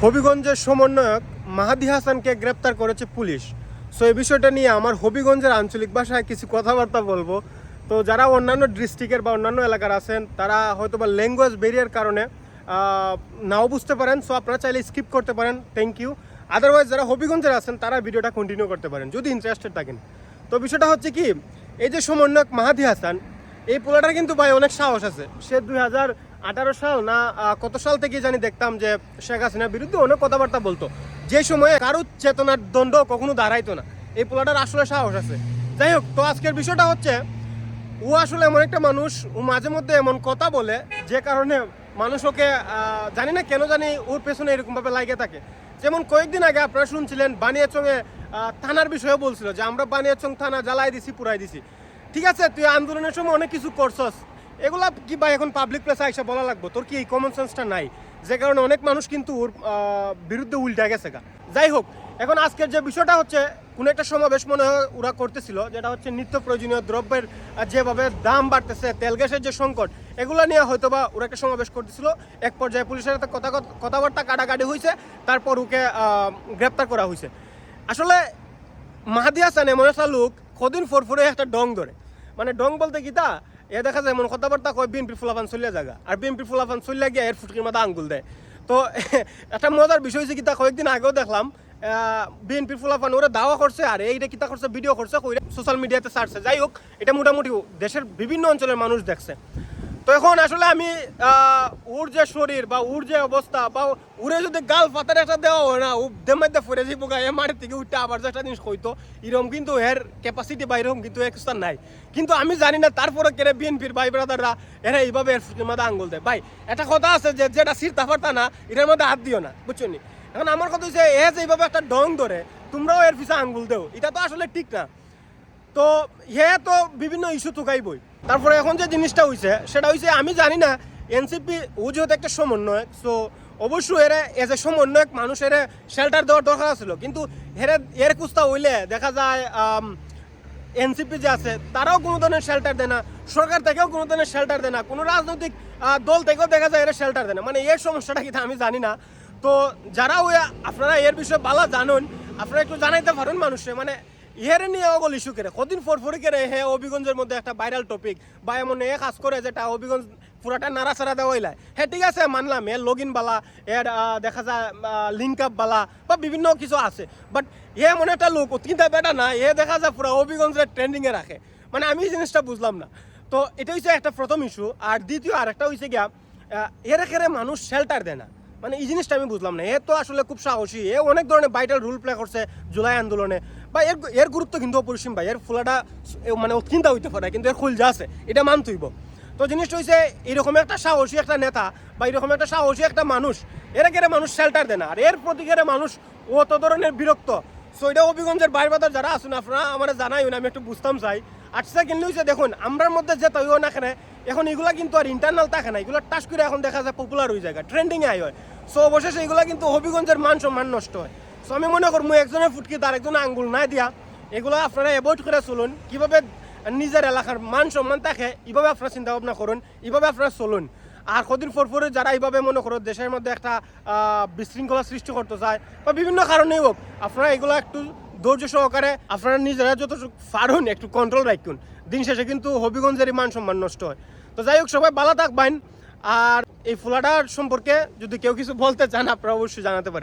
হবিগঞ্জের সমন্বয়ক মাহাদি হাসানকে গ্রেপ্তার করেছে পুলিশ। সো এই বিষয়টা নিয়ে আমার হবিগঞ্জের আঞ্চলিক ভাষায় কিছু কথাবার্তা বলবো। তো যারা অন্যান্য ডিস্ট্রিক্টের বা অন্যান্য এলাকার আছেন তারা হয়তো বা ল্যাঙ্গুয়েজ ব্যারিয়ার কারণে নাও বুঝতে পারেন, সো আপনারা চাইলে স্কিপ করতে পারেন, থ্যাংক ইউ। আদারওয়াইজ যারা হবিগঞ্জের আছেন তারা ভিডিওটা কন্টিনিউ করতে পারেন যদি ইন্টারেস্টেড থাকেন। তো বিষয়টা হচ্ছে কি, এই যে সমন্বয়ক মাহাদি হাসান, এই পোলাটার কিন্তু ভাই অনেক সাহস আছে। সে 2018 সাল না কত সাল থেকে জানি দেখতাম যে শেখ হাসিনার বিরুদ্ধে অনেক কথাবার্তা বলতো, যে সময়ে কারো চেতনার দণ্ড কখনো দাঁড়াইতো না। এই পোলাটার আসলে সাহস আছে। যাই হোক, তো আজকের বিষয়টা হচ্ছে ও আসলে এমন একটা মানুষ, ও মাঝে মধ্যে এমন কথা বলে যে কারণে মানুষ ওকে জানি না কেন জানি ওর পেছনে এরকমভাবে লাগে থাকে। যেমন কয়েকদিন আগে আপনারা শুনছিলেন বানিয়াচংয়ে থানার বিষয়ে বলছিল যে আমরা বানিয়াচং থানা জ্বালাই দিছি, পুরাই দিছি। ঠিক আছে, তুই আন্দোলনের সময় অনেক কিছু করছস, এগুলা কি ভাই এখন পাবলিক প্লেসে আইসা বলা লাগবো? তোর কি এই কমন সেন্সটা নাই? যে কারণে অনেক মানুষ কিন্তু ওর বিরুদ্ধে উল্টা গেছে গা। যাই হোক, এখন আজকের যে বিষয়টা হচ্ছে, কোনো একটা সমাবেশ মনে হয় ওরা করতেছিল, যেটা হচ্ছে নিত্য প্রয়োজনীয় দ্রব্যের যেভাবে দাম বাড়তেছে, তেল গ্যাসের যে সংকট, এগুলো নিয়ে হয়তো বা ওরা একটা সমাবেশ করতেছিল। এক পর্যায়ে পুলিশের সাথে কথাবার্তা কাটাকাটি হয়েছে, তারপর ওকে গ্রেপ্তার করা হয়েছে। আসলে মাহাদি হাসান এমন একটা লোক, কদিন ফরফরে একটা ডং ধরে, মানে ডং বলতে কি তা, এ দেখা যায় এমন কথাবার্তা কয় বিএনপি ফুলাফান চলিয়া জায়গা, আর বিএনপি ফুলাফান চলিয়া গিয়ে এর ফুটকির মাথা আঙ্গুল দেয়। তো একটা মজার বিষয় হচ্ছে কিতা, কয়েকদিন আগেও দেখলাম বিএনপি ফুলাফান ওরা দাওয়া করছে, আর এইটা কিতা করছে, ভিডিও করছে, সোশ্যাল মিডিয়াতে ছাড়ছে। যাই হোক, এটা মোটামুটি দেশের বিভিন্ন অঞ্চলের মানুষ দেখছে। তো এখন আসলে আমি ওর যে শরীর বা ওর যে অবস্থা, বা উড়ে যদি গাল পাতার একটা দেওয়া হয় না, ও দেমাইতে ফিরে যাইব গা, এ মাটির থেকে উঠতে আবার যে একটা জিনিস হইতো, এরকম কিন্তু এর ক্যাপাসিটি বা এরকম কিন্তু একটা নাই। কিন্তু আমি জানি না তারপরে কেড়ে বিএনপির ভাই ব্রাদাররা এরা এইভাবে এর মধ্যে আঙ্গুল দেয়। ভাই একটা কথা আছে যে যেটা সিরতা পারতা না এটার মধ্যে হাত দিও না, বুঝছো নি? এখন আমার কথা হচ্ছে, এ যে এইভাবে একটা ডং ধরে তোমরাও এর পিছনে আঙ্গুল দেও, এটা তো আসলে ঠিক না। তো হে তো বিভিন্ন ইস্যু তুকাইবই। তারপরে এখন যে জিনিসটা হয়েছে সেটা হয়েছে, আমি জানি না এনসিপি ও যেহেতু একটা সমন্বয়ক, সো অবশ্যই এরা এজ এ সমন্বয়ক মানুষের শেল্টার দেওয়ার দরকার ছিল। কিন্তু এর কুস্তা হইলে দেখা যায় এনসিপি যে আছে তারাও কোনো ধরনের শেল্টার দেয় না, সরকার থেকেও কোনো ধরনের শেল্টার দেয় না, কোনো রাজনৈতিক দল থেকেও দেখা যায় এরা শেল্টার দেয় না। মানে এর সমস্যাটা কিন্তু আমি জানি না। তো যারা ওই আপনারা এর বিষয়ে বালা জানুন, আপনারা একটু জানাইতে পারেন মানুষে, মানে ইহারে নিয়ে অগল ইস্যু করে কদিন ফরফরি করে হে হবিগঞ্জের মধ্যে একটা ভাইরাল টপিক বা এমন এ কাজ করে যেটা হবিগঞ্জ পুরাটা নাড়াচাড়া দেওয়াইলায়। হ্যাঁ ঠিক আছে, মানলাম এর লগইন বালা, এর দেখা যায় লিঙ্ক আপ বালা বা বিভিন্ন কিছু আছে, বাট এ এমন একটা লোক কিন্তু বেটা না, এ দেখা যায় পুরো হবিগঞ্জের ট্রেন্ডিংয়ে রাখে। মানে আমি এই জিনিসটা বুঝলাম না। তো এটা হচ্ছে একটা প্রথম ইস্যু। আর দ্বিতীয় আরেকটা হয়েছে গিয়া, এর মানুষ শেল্টার দেয় না। মানে এই জিনিসটা আমি বুঝলাম না। এ তো আসলে খুব সাহসী, এ অনেক ধরনের ভাইটাল রোল প্লে করছে জুলাই আন্দোলনে, বা এর গুরুত্ব কিন্তু অপরিসীম ভাই। এর ফুলাটা মানে চিন্তা হইতে পারে, কিন্তু এর খুলজা আছে, এটা মানতেইব। তো জিনিসটা হচ্ছে, এরকম একটা সাহসী একটা নেতা বা এরকম একটা সাহসী একটা মানুষ, এর মানুষ শেল্টার দেয় না, আর এর প্রতিকারে মানুষ অত ধরনের বিরক্ত। সো এটা হবিগঞ্জের বাইরে বাজার যারা আসুন আপনারা আমার জানাই না, আমি একটু বুঝতাম চাই। আচ্ছা কিন্তু হচ্ছে দেখুন, আমরার মধ্যে যে তৈরি না কেন, এখন এগুলা কিন্তু আর ইন্টারনাল থাকে না, এগুলো টাচ করে এখন দেখা যায় পপুলার হয়ে যায়, ট্রেন্ডিংয়ে আয় হয়। সো অবশেষে এগুলো কিন্তু হবিগঞ্জের মান সম্মান নষ্ট হয়। সো আমি মনে করবো একজনের ফুটকি তার একজনের আঙ্গুল না দিয়া এগুলো আপনারা অ্যাভয়েড করে চলুন। কীভাবে নিজের এলাকার মান সম্মান থাকে এইভাবে আপনারা চিন্তা ভাবনা করুন, এইভাবে আপনারা চলুন। আর কদিন পরে যারা এইভাবে মনে করো দেশের মধ্যে একটা বিশৃঙ্খলা সৃষ্টি করতে চায় বা বিভিন্ন কারণেই হোক, আপনারা এগুলো একটু ধৈর্য সহকারে আপনারা নিজেরা যতটুকু পারুন একটু কন্ট্রোল রাখুন। দিন শেষে কিন্তু হবিগঞ্জেরই মান সম্মান নষ্ট হয়। তো যাই হোক, সবাই ভালো থাকবেন। আর এই ফুলাটার সম্পর্কে যদি কেউ কিছু বলতে চান আপনারা অবশ্যই জানাতে পারেন।